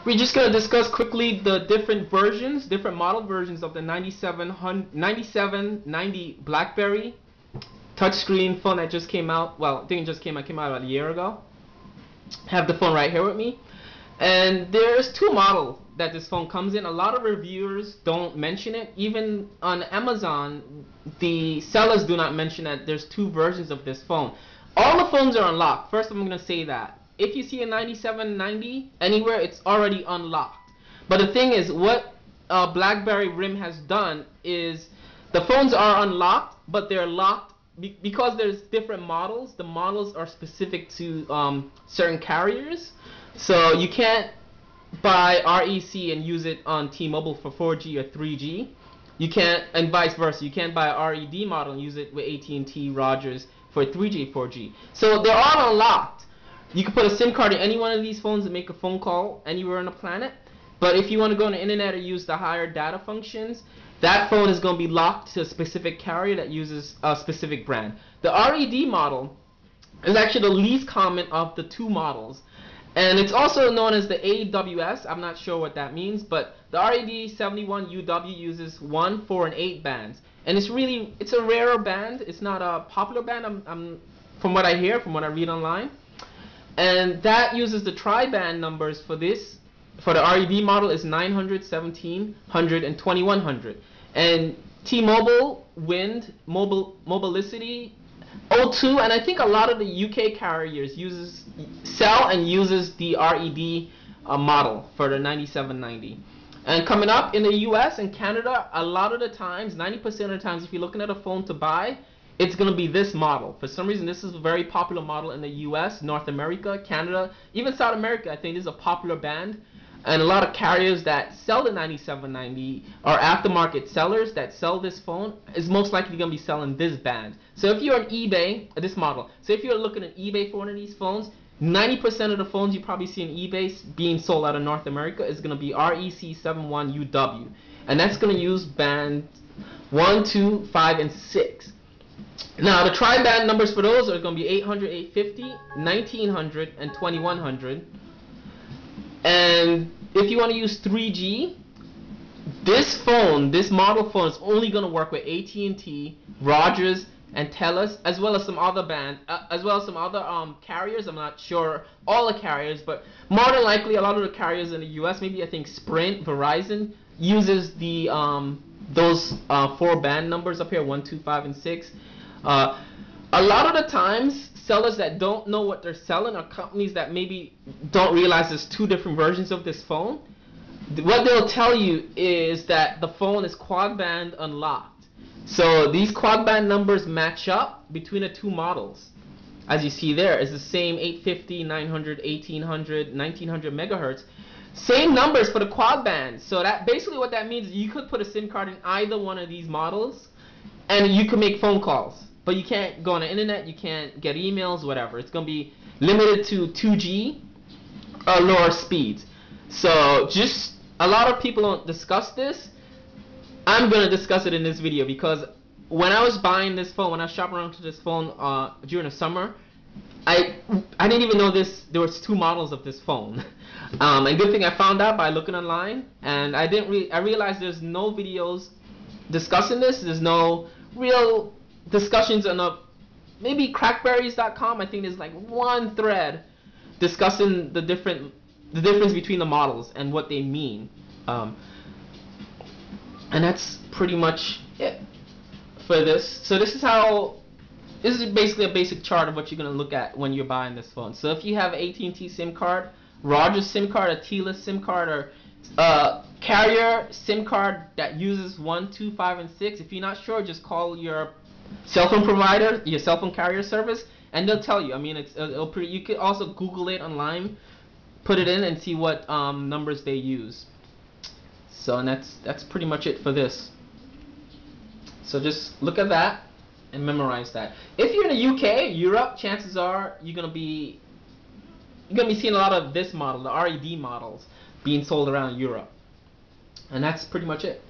We're just going to discuss quickly the different versions, different model versions of the 9790 BlackBerry touchscreen phone that just came out. Well, I think it just came out about a year ago. I have the phone right here with me. And there's two models that this phone comes in. A lot of reviewers don't mention it. Even on Amazon, the sellers do not mention that there's two versions of this phone. All the phones are unlocked. First, I'm going to say that. If you see a 9790 anywhere, it's already unlocked. But the thing is, what BlackBerry RIM has done is the phones are unlocked, but they're locked because there's different models. The models are specific to certain carriers. So you can't buy REC and use it on T-Mobile for 4G or 3G. You can't, and vice versa. You can't buy a RED model and use it with AT&T, Rogers for 3G, 4G. So they're all unlocked. You can put a SIM card in any one of these phones and make a phone call anywhere on the planet. But if you want to go on the internet or use the higher data functions, that phone is going to be locked to a specific carrier that uses a specific brand. The RED model is actually the least common of the two models. And it's also known as the AWS. I'm not sure what that means, but the RED71UW uses 1, 4, and 8 bands. And it's a rarer band. It's not a popular band, from what I hear, from what I read online. And that uses the tri-band numbers for this. For the RED model is 900, 1700, and 2100. And T-Mobile, Wind, Mobilicity, O2, and I think a lot of the UK carriers sell and uses the RED model for the 9790. And coming up in the US and Canada, a lot of the times, 90% of the times, if you're looking at a phone to buy, it's going to be this model. For some reason, this is a very popular model in the US, North America, Canada, even South America. I think this is a popular band. And a lot of carriers that sell the 9790 are aftermarket sellers that sell this phone is most likely going to be selling this band. So if you're on eBay, this model, so if you're looking at eBay for one of these phones, 90% of the phones you probably see on eBay being sold out of North America is going to be REC71UW. And that's going to use band 1, 2, 5, and 6. Now the tri-band numbers for those are going to be 800, 850, 1900, and 2100. And if you want to use 3G, this model phone is only going to work with AT&T, Rogers, and Telus, as well as some other carriers. I'm not sure all the carriers, but more than likely a lot of the carriers in the US, maybe I think Sprint, Verizon, uses the those 4 band numbers up here, 1, 2, 5, and 6. A lot of the times, sellers that don't know what they're selling are companies that maybe don't realize there's two different versions of this phone. What they'll tell you is that the phone is quad band unlocked. So these quad band numbers match up between the two models. As you see there, it's the same 850, 900, 1800, 1900 megahertz. Same numbers for the quad band. So that basically what that means is you could put a SIM card in either one of these models and you can make phone calls. But you can't go on the internet, you can't get emails, whatever. It's going to be limited to 2G or lower speeds. So just a lot of people don't discuss this. I'm going to discuss it in this video because when I was buying this phone, when I was shopping around to this phone during the summer, I didn't even know there was two models of this phone. And good thing I found out by looking online, and I realized there's no videos discussing this. There's no real discussions on maybe crackberries.com. I think there's like one thread discussing the difference between the models and what they mean, and that's pretty much it for this. So this is basically a basic chart of what you're going to look at when you're buying this phone. So if you have AT&T SIM card, Rogers SIM card, a Telus SIM card, or carrier SIM card that uses 1, 2, 5, and 6, if you're not sure, just call your cell phone provider, your cell phone carrier service, and they'll tell you. I mean, you could also Google it online, put it in, and see what numbers they use. So, and that's pretty much it for this. So just look at that and memorize that. If you're in the UK, Europe, chances are you're gonna be seeing a lot of this model, the RED models, being sold around Europe. And that's pretty much it.